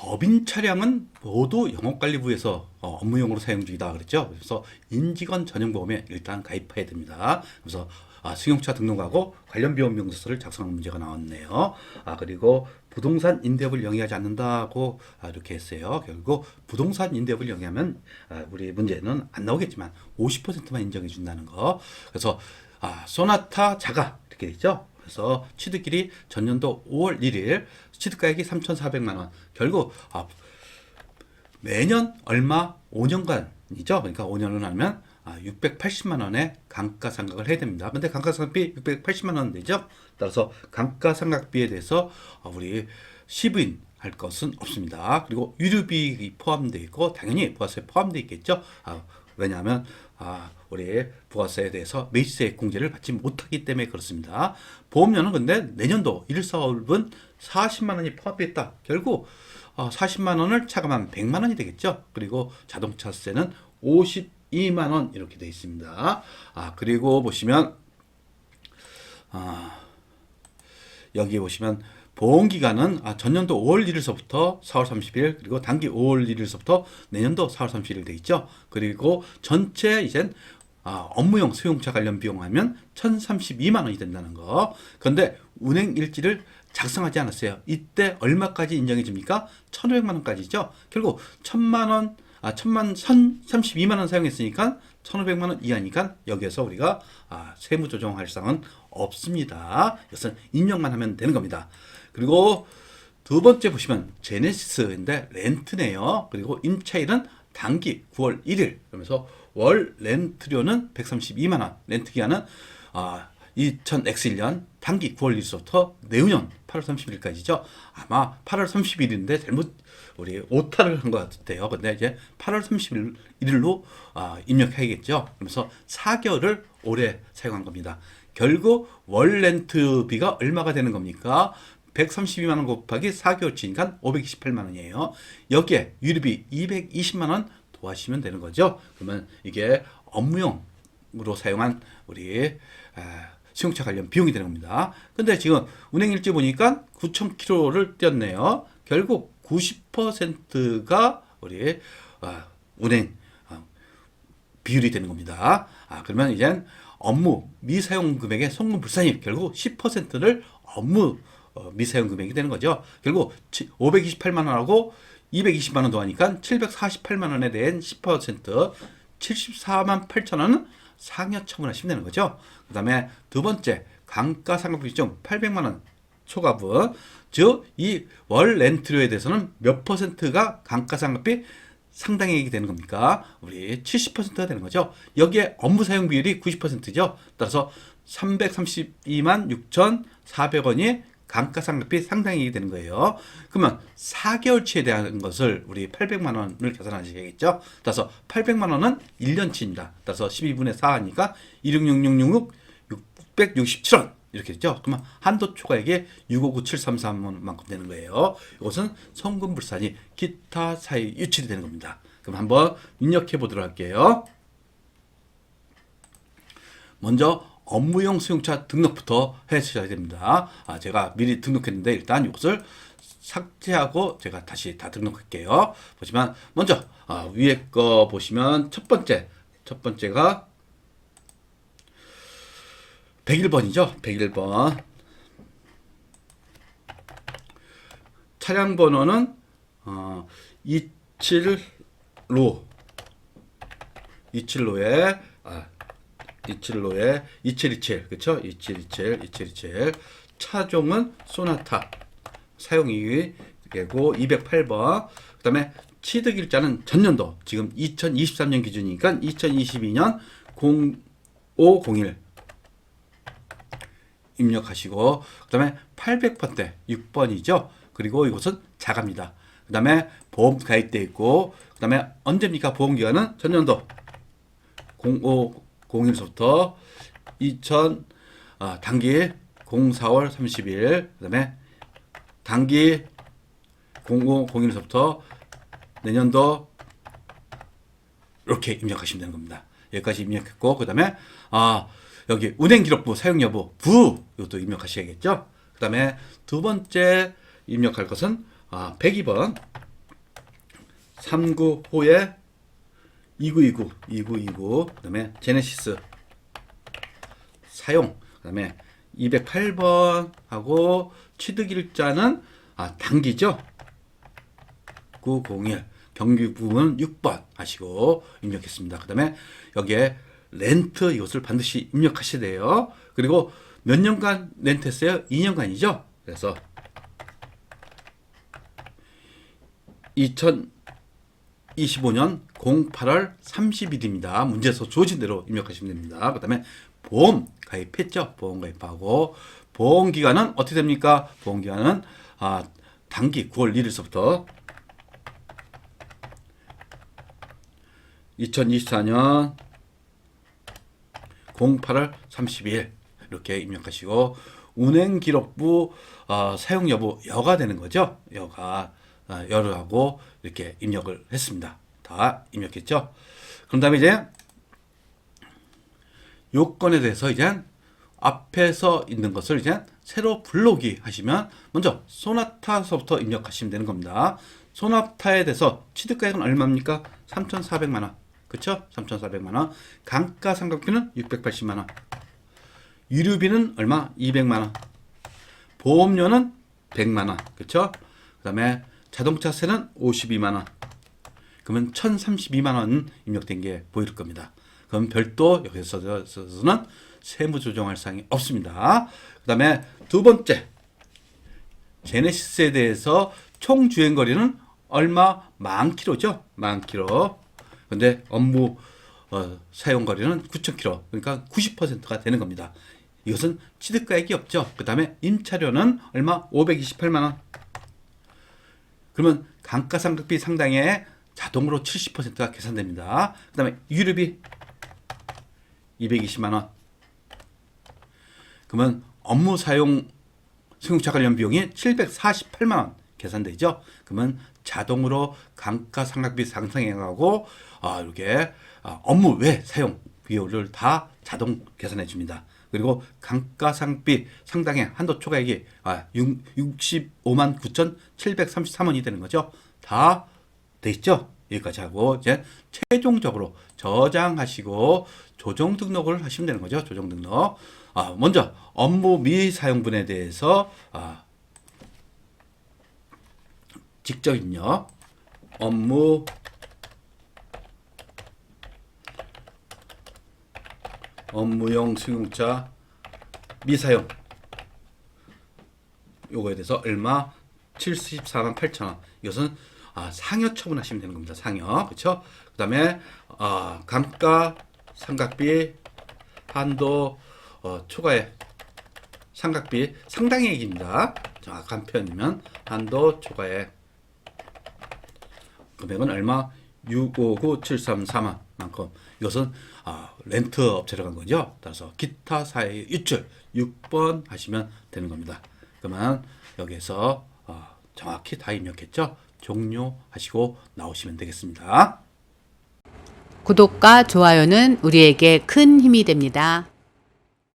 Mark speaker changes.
Speaker 1: 법인 차량은 모두 영업관리부에서 업무용으로 사용 중이다 그랬죠. 그래서 인직원 전용보험에 일단 가입해야 됩니다. 그래서 승용차 등록하고 관련 비용 명세서를 작성하는 문제가 나왔네요. 그리고 부동산 임대업을 영위하지 않는다고 이렇게 했어요. 결국 부동산 임대업을 영위하면 우리 문제는 안 나오겠지만 50%만 인정해 준다는 거. 그래서 소나타 자가 이렇게 있죠. 그래서 취득일이 전년도 5월 1일, 취득가액이 3,400만 원. 결국 매년 얼마 5년간이죠. 그러니까 5년을 하면 680만 원의 감가상각을 해야 됩니다. 근데 감가상각비 680만 원 되죠. 따라서 감가상각비에 대해서 우리 시부인 할 것은 없습니다. 그리고 유류비 포함되어 있고 당연히 부가세 포함되어 있겠죠. 왜냐하면 우리 부가세에 대해서 매입세 공제를 받지 못하기 때문에 그렇습니다. 보험료는 근데 내년도 1사월분 40만 원이 포함됐다. 결국 40만 원을 차감하면 100만 원이 되겠죠. 그리고 자동차세는 52만 원 이렇게 되어 있습니다. 그리고 보시면 여기 보시면 보험기간은 전년도 5월 1일서부터 4월 30일 그리고 단기 5월 1일서부터 내년도 4월 31일 돼 있죠. 그리고 전체 이젠 업무용 수용차 관련 비용하면 1,032만 원이 된다는 거. 그런데 운행 일지를 작성하지 않았어요. 이때 얼마까지 인정해 줍니까? 1,500만 원까지죠. 결국 1,000만 원, 1,032만 원 사용했으니까 1,500만 원 이하니까 여기에서 우리가 세무 조정할 사항은 없습니다. 이것은 인정만 하면 되는 겁니다. 그리고 두 번째 보시면 제네시스인데 렌트네요. 그리고 임차일은 단기 9월 1일. 그러면서 월 렌트료는 132만 원. 렌트 기간은 2000X1년 단기 9월 1일부터 내후년 8월 30일까지죠. 아마 8월 30일인데 잘못 우리 오타를 한 것 같아요. 근데 이제 8월 31일로 입력해야겠죠. 그러면서 4개월을 오래 사용한 겁니다. 결국 월 렌트비가 얼마가 되는 겁니까? 132만 원 곱하기 4개월치니까 528만 원이에요. 여기에 유류비 220만 원 더하시면 되는 거죠. 그러면 이게 업무용으로 사용한 우리 승용차 관련 비용이 되는 겁니다. 근데 지금 운행일지 보니까 9,000km를 뛰었네요. 결국 90%가 우리 운행 비율이 되는 겁니다. 그러면 이제 업무 미사용 금액의 송금 불산입 결국 10%를 업무 미사용 금액이 되는 거죠. 결국 528만 원하고 220만 원 더하니까 748만 원에 대한 10% 74만 8천 원은 상여 처분하시면 되는 거죠. 그 다음에 두 번째 감가상각비 중 800만 원 초과분 즉 이 월 렌트료에 대해서는 몇 퍼센트가 감가상각비 상당액이 되는 겁니까? 우리 70%가 되는 거죠. 여기에 업무 사용 비율이 90%죠. 따라서 332만 6,400원이 감가상각비 상당액이 되는 거예요. 그러면 4개월치에 대한 것을 우리 800만 원을 계산하셔야겠죠. 따라서 800만 원은 1년치입니다. 따라서 12분의 4하니까 166666 667원 이렇게 됐죠. 그러면 한도 초과액이 659733만큼 되는 거예요. 이것은 송금불산이 기타 사유 유출이 되는 겁니다. 그럼 한번 입력해 보도록 할게요. 먼저 업무용 수용차 등록부터 해주셔야 됩니다. 제가 미리 등록했는데 일단 이것을 삭제하고 제가 다시 다 등록할게요. 보시면 먼저 위에 거 보시면 첫 번째가 101번이죠. 101번. 차량 번호는 27로 27로에 2727 그쵸? 2727 차종은 소나타 사용이고 208번 그 다음에 취득일자는 전년도 지금 2023년 기준이니까 2022년 0501 입력하시고 그 다음에 800번대 6번이죠. 그리고 이것은 자가입니다. 그 다음에 보험 가입되어 있고 그 다음에 언제입니까? 보험기간은 전년도 0501서부터 2000 단기 04월 30일 그 다음에 단기 0501서부터 내년도 이렇게 입력하시면 되는 겁니다. 여기까지 입력했고 그 다음에 여기 운행기록부 사용여부 이것도 입력하셔야겠죠. 그 다음에 두 번째 입력할 것은 102번 39호에 2929 그다음에 제네시스 사용 그다음에 208번 하고 취득일자는 단기죠. 901 경기 부분 6번 하시고 입력했습니다. 그 다음에 여기에 렌트 이것을 반드시 입력하셔야 돼요. 그리고 몇 년간 렌트했어요? 2년간이죠. 그래서 2025년 08월 30일입니다. 문제에서 주어진 대로 입력하시면 됩니다. 그 다음에 보험 가입했죠. 보험 가입하고 보험 기간은 어떻게 됩니까? 보험 기간은 단기 9월 1일서부터 2024년 08월 30일 이렇게 입력하시고 운행기록부 사용 여부 여가 되는 거죠. 여하고 이렇게 입력을 했습니다. 다 입력했죠. 그런 다음에 이제 요건에 대해서 이제 앞에서 있는 것을 이제 새로 불러오기 하시면 먼저 소나타서부터 입력하시면 되는 겁니다. 소나타에 대해서 취득가액은 얼마입니까? 3,400만 원. 그쵸? 3,400만 원. 감가상각비는 680만 원. 유류비는 얼마? 200만 원. 보험료는 100만 원. 그쵸? 그 다음에 자동차세는 52만 원. 그러면 1,032만 원 입력된 게 보일 겁니다. 그럼 별도 여기서는 세무 조정할 사항이 없습니다. 그 다음에 두 번째, 제네시스에 대해서 총 주행거리는 얼마? 10,000km죠. 10,000km. 근데 업무 사용거리는 9,000km. 그러니까 90%가 되는 겁니다. 이것은 취득가액이 없죠. 그 다음에 임차료는 얼마? 528만 원. 그러면 감가상각비 상당에 자동으로 70%가 계산됩니다. 그 다음에 유류비 220만 원. 그러면 업무 사용 승용차 관련 비용이 748만 원 계산되죠. 그러면 자동으로 감가상각비 상승해가고 이렇게 업무 외 사용 비용을 다 자동 계산해 줍니다. 그리고 감가상각비 상당의 한도 초과액이 65만 9,733원이 되는 거죠. 다 돼 있죠. 여기까지 하고 이제 최종적으로 저장하시고 조정 등록을 하시면 되는 거죠. 조정 등록. 먼저 업무 미사용분에 대해서 직접 입력. 업무용 승용차 미사용 요거에 대해서 얼마? 74만 8천원. 이것은 상여 처분하시면 되는 겁니다. 상여. 그렇죠? 그다음에 감가상각비 한도 초과액 상각비 상당액입니다. 정확한 표현이면 한도 초과액 금액은 얼마? 659,734만 만큼. 이것은 렌트 업체로 간 거죠. 따라서 기타 사의 유출 6번 하시면 되는 겁니다. 그러면 여기에서 정확히 다 입력했죠. 종료하시고 나오시면 되겠습니다.
Speaker 2: 구독과 좋아요는 우리에게 큰 힘이 됩니다.